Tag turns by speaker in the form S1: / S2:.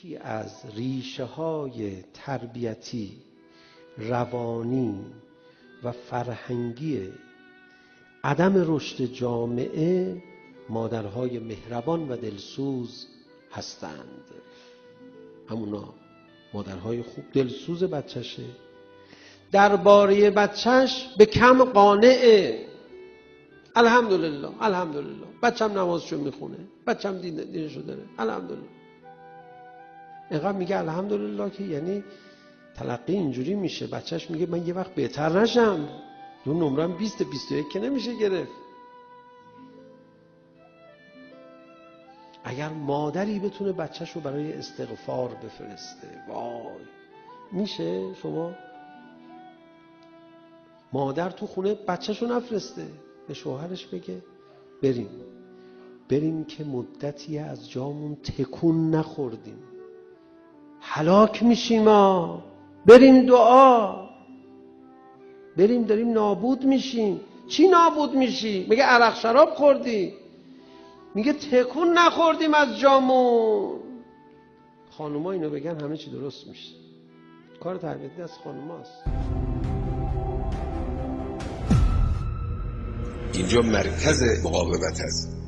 S1: یکی از ریشه های تربیتی، روانی و فرهنگی عدم رشد جامعه مادرهای مهربان و دلسوز هستند. همونا مادرهای خوب دلسوز بچهشه، درباره بچهش به کم قانعه. الحمدلله الحمدلله بچم نمازشو میخونه، بچم دینشو داره، الحمدلله. اینقدر میگه الحمدلله که یعنی تلقی اینجوری میشه، بچهش میگه من یه وقت بهتر نشم، اون نمرم 20 21 که نمیشه گرفت. اگر مادری بتونه بچهشو برای استغفار بفرسته، وای میشه شما مادر تو خونه بچهشو نفرسته، به شوهرش بگه بریم که مدتی از جامون تکون نخوردیم، هلاک میشیم، بریم دعا، بریم داریم نابود میشیم. چی نابود میشی؟ میگه عرق شراب خوردی، میگه تکون نخوردیم از جامون. خانوما اینو بگن همه چی درست میشه. کار تربیتی از خانوماست.
S2: اینجا مرکز مقاومت است.